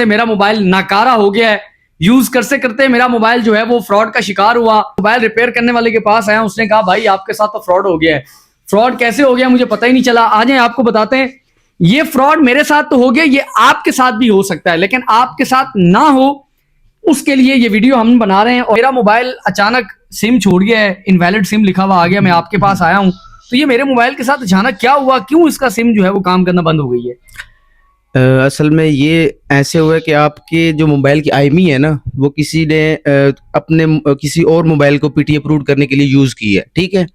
मेरा मोबाइल नाकारा हो गया है, यूज करते करते मेरा मोबाइल जो है वो फ्रॉड का शिकार हुआ। मोबाइल रिपेयर करने वाले के पास आया, उसने कहा भाई आपके साथ तो फ्रॉड हो गया है। फ्रॉड कैसे हो गया मुझे पता ही नहीं चला। आज आपको बताते हैं, ये फ्रॉड मेरे साथ तो हो गया, ये आपके साथ भी हो सकता है, लेकिन आपके साथ ना हो उसके लिए ये वीडियो हम बना रहे हैं। और मेरा मोबाइल अचानक सिम छोड़ गया है, इनवैलिड सिम लिखा हुआ आ गया, मैं आपके पास आया हूं, तो ये मेरे मोबाइल के साथ अचानक क्या हुआ, क्यों इसका सिम जो है वो काम करना बंद हो गई है? असल में ये ऐसे हुआ है कि आपके जो मोबाइल की आईएमई है ना, वो किसी ने किसी और मोबाइल को पीटी अप्रूव करने के लिए यूज की है, ठीक है।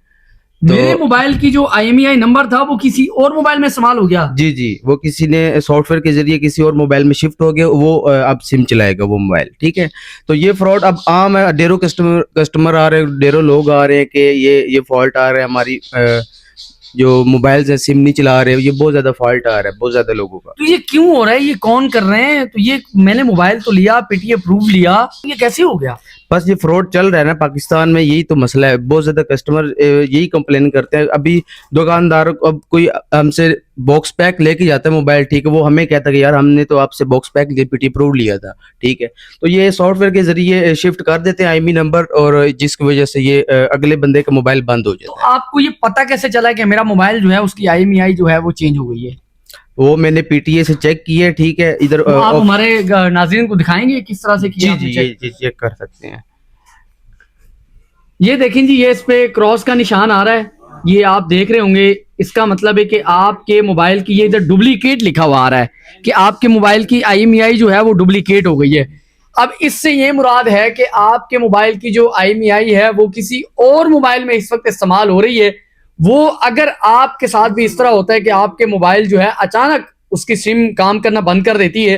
मेरे मोबाइल की जो IMEI नंबर था वो किसी और मोबाइल में इस्तेमाल हो गया। जी जी, वो किसी ने सॉफ्टवेयर के जरिए किसी और मोबाइल में शिफ्ट हो गया, वो अब सिम चलाएगा वो मोबाइल, ठीक है। तो ये फ्रॉड अब आम है, ढेरों कस्टमर आ रहे हैं, ढेरों लोग आ रहे हैं कि ये फॉल्ट आ रहा है हमारी जो मोबाइल से सिम नहीं चला रहे, ये बहुत ज्यादा फॉल्ट आ रहा है बहुत ज्यादा लोगों का। तो ये क्यों हो रहा है, ये कौन कर रहे हैं? तो ये मैंने मोबाइल तो लिया, पीटी अप्रूव लिया, ये कैसे हो गया? बस ये फ्रॉड चल रहा है ना पाकिस्तान में, यही तो मसला है। बहुत ज्यादा कस्टमर यही कंप्लेन करते हैं। अभी दुकानदार अब कोई हमसे बॉक्स पैक लेके जाता है मोबाइल, ठीक है, वो हमें कहता है कि यार हमने तो आपसे बॉक्स पैक पीटी अप्रूव लिया था, ठीक है। तो ये सॉफ्टवेयर के जरिए शिफ्ट कर देते हैं आईएमई नंबर, और जिसकी वजह से ये अगले बंदे का मोबाइल बंद हो जाता है। तो आपको ये पता कैसे चला कि मेरा मोबाइल जो है उसकी IMEI जो है वो चेंज हो गई है? वो मैंने पीटीए से चेक की है, ठीक है। इधर तो आप हमारे नाज़रीन को दिखाएंगे किस तरह से किया? जी जी, चेक कर सकते हैं। ये देखें जी, ये इस पे क्रॉस का निशान आ रहा है, ये आप देख रहे होंगे। इसका मतलब है कि आपके मोबाइल की, ये इधर डुप्लीकेट लिखा हुआ आ रहा है कि आपके मोबाइल की IMEI जो है वो डुप्लीकेट हो गई है। अब इससे ये मुराद है कि आपके मोबाइल की जो IMEI है वो किसी और मोबाइल में इस वक्त इस्तेमाल हो रही है। वो अगर आपके साथ भी इस तरह होता है कि आपके मोबाइल जो है अचानक उसकी सिम काम करना बंद कर देती है,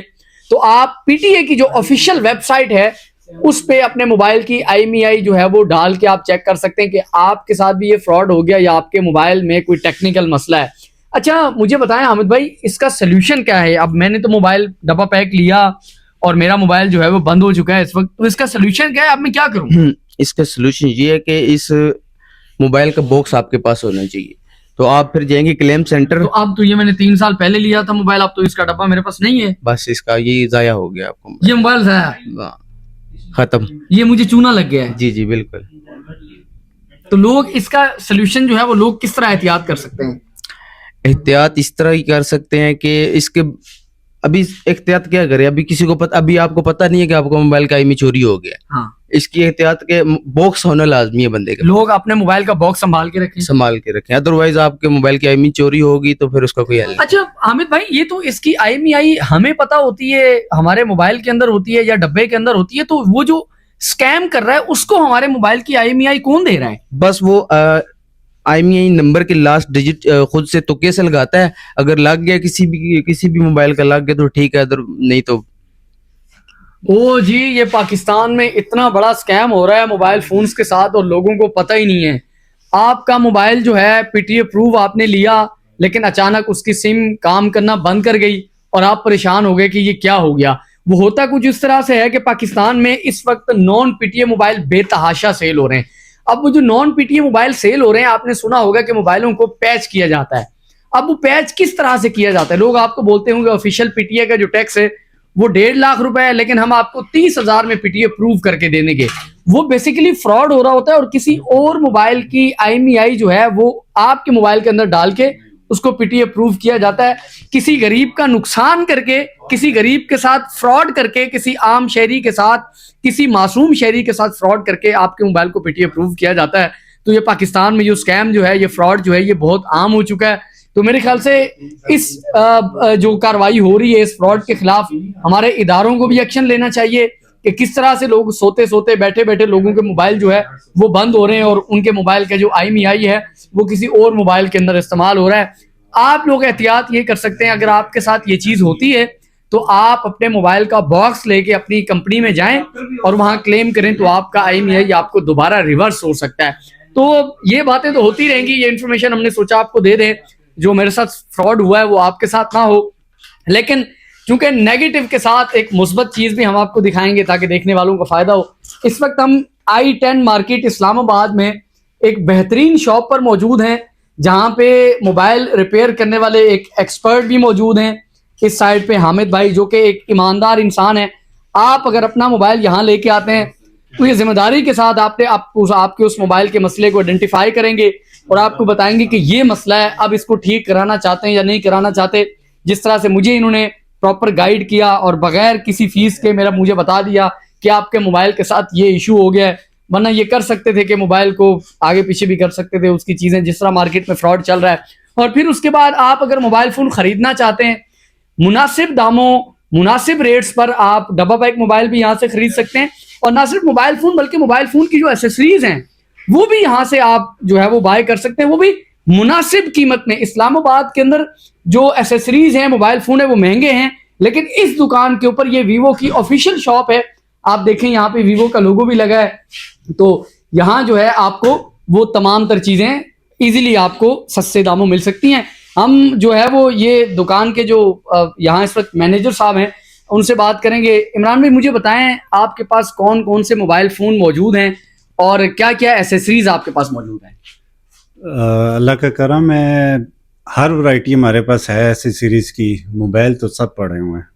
तो आप PTA की जो ऑफिशियल वेबसाइट है उस पे अपने मोबाइल की IMEI जो है वो डाल के आप चेक कर सकते हैं कि आपके साथ भी ये फ्रॉड हो गया या आपके मोबाइल में कोई टेक्निकल मसला है। अच्छा मुझे बताएं हामिद भाई, इसका सोल्यूशन क्या है? अब मैंने तो मोबाइल डब्बा पैक लिया और मेरा मोबाइल जो है वो बंद हो चुका है इस वक्त, तो इसका सोल्यूशन क्या है? अब मैं क्या करूं? इसका सोल्यूशन ये है कि इस मोबाइल का बॉक्स आपके पास होना चाहिए। तो आप फिर जाएंगे क्लेम सेंटर। तो अब तो ये मैंने 3 साल पहले लिया था मोबाइल, अब तो इसका डब्बा मेरे पास नहीं है। बस इसका ये जाया हो गया आपको, ये मोबाइल जाया, खत्म, ये मुझे चूना लग गया है। जी जी बिल्कुल। तो लोग इसका सोल्यूशन जो है वो लोग किस तरह एहतियात कर सकते हैं? एहतियात इस तरह ही कर सकते हैं कि इसके अभी एहतियात क्या करें, अभी किसी को पता, अभी आपको पता नहीं है कि आपको मोबाइल का IMEI चोरी हो गया। हाँ, इसकी एहतियात के बॉक्स होना लाजमी है बंदे के। लोग अपने मोबाइल का बॉक्स संभाल के रखें, अदरवाइज आपके मोबाइल की IMEI चोरी होगी तो फिर उसका कोई हल नहीं। अच्छा हामिद भाई, ये तो इसकी IMEI हमें पता होती है, हमारे मोबाइल के अंदर होती है या डब्बे के अंदर होती है, तो वो जो स्कैम कर रहा है उसको हमारे मोबाइल की IMEI कौन दे रहा है? बस वो IMEI नंबर के लास्ट डिजिट खुद से तुक्के से लगाता है। अगर लग गया किसी भी मोबाइल का लग गया तो ठीक है, अदर नहीं तो। ओ जी, ये पाकिस्तान में इतना बड़ा स्कैम हो रहा है मोबाइल फोन्स के साथ और लोगों को पता ही नहीं है। आपका मोबाइल जो है PTA अप्रूव आपने लिया, लेकिन अचानक उसकी सिम काम करना बंद कर गई और आप परेशान हो गए कि ये क्या हो गया। वो होता कुछ इस तरह से है कि पाकिस्तान में इस वक्त नॉन PTA मोबाइल बेतहाशा सेल हो रहे हैं। अब वो जो नॉन PTA मोबाइल सेल हो रहे हैं, आपने सुना होगा कि मोबाइलों को पैच किया जाता है। अब वो पैच किस तरह से किया जाता है? लोग आपको बोलते होंगे ऑफिशियल PTA का जो टैक्स है वो 1.5 लाख रुपए है, लेकिन हम आपको 30,000 में PTA अप्रूव करके देने के। वो बेसिकली फ्रॉड हो रहा होता है और किसी और मोबाइल की IMEI जो है वो आपके मोबाइल के अंदर डाल के उसको PTA अप्रूव किया जाता है। किसी गरीब का नुकसान करके, किसी गरीब के साथ फ्रॉड करके, किसी आम शहरी के साथ, किसी मासूम शहरी के साथ फ्रॉड करके आपके मोबाइल को PTA अप्रूव किया जाता है। तो ये पाकिस्तान में जो स्कैम जो है, ये फ्रॉड जो है, ये बहुत आम हो चुका है। तो मेरे ख्याल से इस जो कार्रवाई हो रही है इस फ्रॉड के खिलाफ, हमारे इदारों को भी एक्शन लेना चाहिए कि किस तरह से लोग सोते सोते बैठे बैठे लोगों के मोबाइल जो है वो बंद हो रहे हैं और उनके मोबाइल का जो IMEI है वो किसी और मोबाइल के अंदर इस्तेमाल हो रहा है। आप लोग एहतियात ये कर सकते हैं, अगर आपके साथ ये चीज होती है तो आप अपने मोबाइल का बॉक्स लेके अपनी कंपनी में जाएं और वहां क्लेम करें, तो आपका IMEI आपको दोबारा रिवर्स हो सकता है। तो ये बातें तो होती रहेंगी, ये इन्फॉर्मेशन हमने सोचा आपको दे दें। जो मेरे साथ फ्रॉड हुआ है वो आपके साथ ना हो, लेकिन चूंकि नेगेटिव के साथ एक मुस्बत चीज भी हम आपको दिखाएंगे ताकि देखने वालों को फायदा हो। इस वक्त हम I10 मार्केट इस्लामाबाद में एक बेहतरीन शॉप पर मौजूद हैं, जहां पे मोबाइल रिपेयर करने वाले एक एक्सपर्ट भी मौजूद हैं। इस साइड पे हामिद भाई जो कि एक ईमानदार इंसान है। आप अगर अपना मोबाइल यहाँ लेके आते हैं तो ये जिम्मेदारी के साथ आपके उस मोबाइल के मसले को आइडेंटिफाई करेंगे और आपको बताएंगे कि ये मसला है, अब इसको ठीक कराना चाहते हैं या नहीं कराना चाहते। जिस तरह से मुझे इन्होंने प्रॉपर गाइड किया और बगैर किसी फीस के मुझे बता दिया कि आपके मोबाइल के साथ ये इशू हो गया है, वरना ये कर सकते थे कि मोबाइल को आगे पीछे भी कर सकते थे उसकी चीज़ें, जिस तरह मार्केट में फ्रॉड चल रहा है। और फिर उसके बाद आप अगर मोबाइल फ़ोन ख़रीदना चाहते हैं मुनासिब दामों मुनासिब रेट्स पर, आप डब्बा पैक मोबाइल भी यहाँ से ख़रीद सकते हैं। और ना सिर्फ मोबाइल फ़ोन बल्कि मोबाइल फ़ोन की जो एसेसरीज़ हैं वो भी यहाँ से आप जो है वो बाय कर सकते हैं, वो भी मुनासिब कीमत में। इस्लामाबाद के अंदर जो एसेसरीज़ हैं मोबाइल फ़ोन है वो महंगे हैं, लेकिन इस दुकान के ऊपर ये वीवो की ऑफिशियल शॉप है। आप देखें यहाँ पे वीवो का लोगो भी लगा है, तो यहाँ जो है आपको वो तमाम तर चीज़ें इजीली आपको सस्ते दामों मिल सकती हैं। हम जो है वो ये दुकान के जो यहाँ इस वक्त मैनेजर साहब हैं उनसे बात करेंगे। इमरान भाई मुझे बताएं आपके पास कौन कौन से मोबाइल फ़ोन मौजूद हैं और क्या क्या एसेसरीज आपके पास मौजूद हैं? अल्लाह का करम है, हर वैरायटी हमारे पास है ऐसी सीरीज की। मोबाइल तो सब पड़े हुए हैं,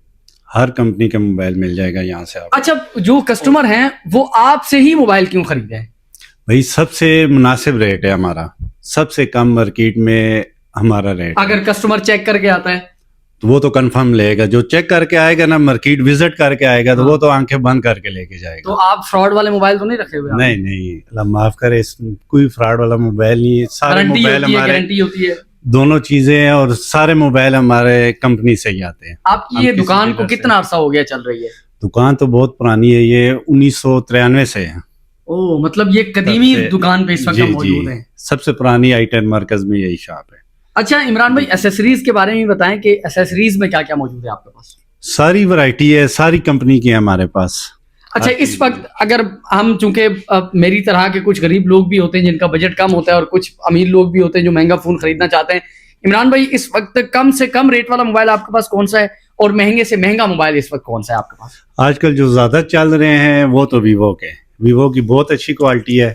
हर कंपनी का मोबाइल मिल जाएगा यहाँ से आप। अच्छा, जो कस्टमर हैं वो आपसे ही मोबाइल क्यों खरीदे हैं? भाई सबसे मुनासिब रेट है हमारा, सबसे कम मार्केट में हमारा रेट। अगर कस्टमर चेक करके आता है तो वो तो कंफर्म लेगा, जो चेक करके आएगा ना, मार्केट विजिट करके आएगा तो वो तो आंखें बंद करके लेके जाएगा। तो आप फ्रॉड वाले मोबाइल तो नहीं रखे हुए? नहीं नहीं, अल्लाह माफ करे, कोई फ्रॉड वाला मोबाइल नहीं है। सारे मोबाइल हमारे, गारंटी होती है, दोनों चीजें हैं, और सारे मोबाइल हमारे कंपनी से ही आते हैं। आपकी ये दुकान को कितना अरसा हो गया चल रही है? दुकान तो बहुत पुरानी है, ये 1993 से है। ओ, मतलब ये कदीमी दुकान पे इस वक्त मौजूद है। सबसे पुरानी आई-10 मरकज में यही शॉप है। अच्छा इमरान भाई, एसेसरीज के बारे में बताएं कि एसेसरीज में क्या क्या मौजूद है आपके पास? सारी वैरायटी है, सारी कंपनी की है हमारे पास। अच्छा, इस वक्त अगर हम, चूंकि मेरी तरह के कुछ गरीब लोग भी होते हैं जिनका बजट कम होता है और कुछ अमीर लोग भी होते हैं जो महंगा फोन खरीदना चाहते हैं, इमरान भाई इस वक्त कम से कम रेट वाला मोबाइल आपके पास कौन सा है और महंगे से महंगा मोबाइल इस वक्त कौन सा है आपके पास? आजकल जो ज्यादा चल रहे हैं वो तो वीवो के, वीवो की बहुत अच्छी क्वालिटी है।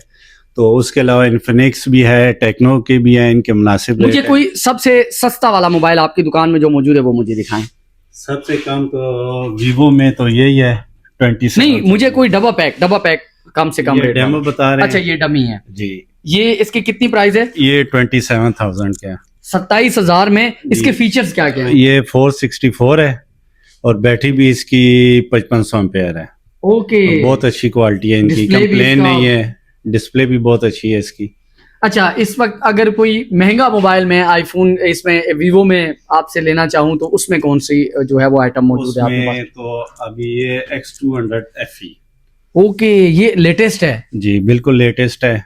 तो उसके अलावा इन्फिनिक्स भी है, टेक्नो के भी है, इनके मुनासिब। मुझे कोई सबसे सस्ता वाला मोबाइल आपकी दुकान में जो मौजूद है वो मुझे दिखाएं। सबसे कम तो वीवो में तो यही है 27। नहीं, मुझे कोई डब्बा पैक कम से कम रेट। डेमो बता रहे हैं। अच्छा, ये डमी है जी। ये इसकी कितनी प्राइस है? ये 27,000 का, 27,000 में। इसके फीचर्स क्या क्या है? ये 464 है और बैटरी भी इसकी 5500 एम्पेयर है। ओके, तो बहुत अच्छी क्वालिटी है इनकी, कंप्लेन नहीं है। डिस्प्ले भी बहुत अच्छी है इसकी। अच्छा, इस वक्त अगर कोई महंगा मोबाइल में आईफोन इसमें वीवो में आपसे लेना चाहूँ तो उसमें कौन सी जो है वो आइटम मौजूद है आपके पास? तो अभी ये X200 FE। ओके, ये लेटेस्ट है? जी बिल्कुल लेटेस्ट है।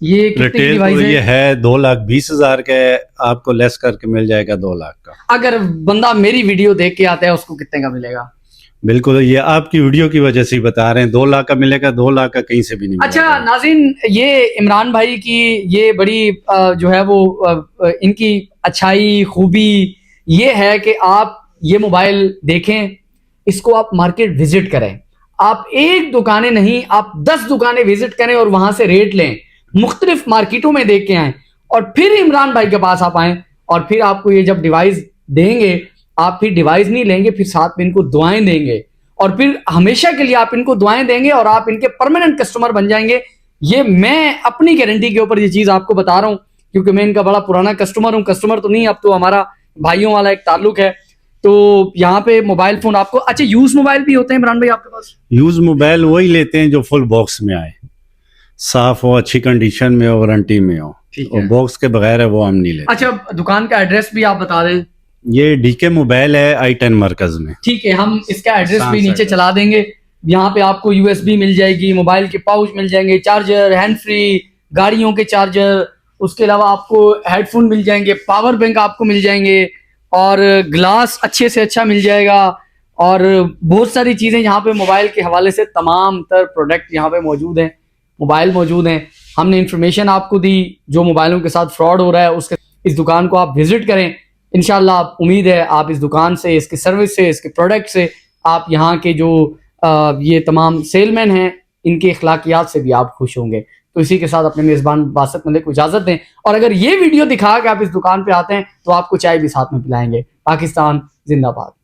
ये कितने की डिवाइस तो है? ये है 2,20,000 का, आपको लेस करके मिल जाएगा 2 लाख का। अगर बंदा मेरी वीडियो देख के आता है उसको कितने का मिलेगा? बिल्कुल, ये आपकी वीडियो की वजह से ही बता रहे हैं, 2 लाख का मिलेगा, 2 लाख का कहीं से भी नहीं मिलेगा। अच्छा नाज़रीन, ये इमरान भाई की ये बड़ी जो है वो इनकी अच्छाई खूबी ये है कि आप ये मोबाइल देखें, इसको आप मार्केट विजिट करें। आप एक दुकानें नहीं, आप 10 दुकानें विजिट करें और वहां से रेट लें, मुख्तलिफ मार्केटों में देख के आएं और फिर इमरान भाई के पास आप आएं और फिर आपको ये जब डिवाइस देंगे, आप फिर डिवाइस नहीं लेंगे, फिर साथ में इनको दुआएं देंगे और फिर हमेशा के लिए आप इनको दुआएं देंगे और आप इनके परमानेंट कस्टमर बन जाएंगे। ये मैं अपनी गारंटी के ऊपर ये चीज आपको बता रहा हूं क्योंकि मैं इनका बड़ा पुराना कस्टमर हूं। कस्टमर तो नहीं, अब तो हमारा भाइयों वाला एक ताल्लुक है। तो यहाँ पे मोबाइल फोन आपको, अच्छा यूज मोबाइल भी होते हैं इमरान भाई आपके पास? यूज मोबाइल वही लेते हैं जो फुल बॉक्स में आए, साफ हो, अच्छी कंडीशन में हो, वारंटी में हो। और बॉक्स के बगैर है वो हम नहीं लेते। अच्छा, दुकान का एड्रेस भी आप बता दें। ये डीके मोबाइल है आई-10 मरकज में। ठीक है, हम इसका एड्रेस भी नीचे चला देंगे। यहाँ पे आपको यूएसबी मिल जाएगी, मोबाइल के पाउच मिल जाएंगे, चार्जर, हैंड फ्री, गाड़ियों के चार्जर, उसके अलावा आपको हेडफोन मिल जाएंगे, पावर बैंक आपको मिल जाएंगे और ग्लास अच्छे से अच्छा मिल जाएगा और बहुत सारी चीज़ें यहाँ पे मोबाइल के हवाले से तमाम तर प्रोडक्ट यहाँ पे मौजूद हैं, मोबाइल मौजूद हैं। हमने इन्फॉर्मेशन आपको दी जो मोबाइलों के साथ फ्रॉड हो रहा है उसके। इस दुकान को आप विजिट करें, इंशाल्लाह उम्मीद है आप इस दुकान से, इसकी सर्विस से, इसके प्रोडक्ट से, आप यहाँ के जो ये तमाम सेलमैन हैं इनके अखलाकियात से भी आप खुश होंगे। तो इसी के साथ अपने मेज़बान बासित मलिक को इजाज़त दें और अगर ये वीडियो दिखा के आप इस दुकान पे आते हैं तो आपको चाय भी साथ में पिलाएंगे। पाकिस्तान जिंदाबाद।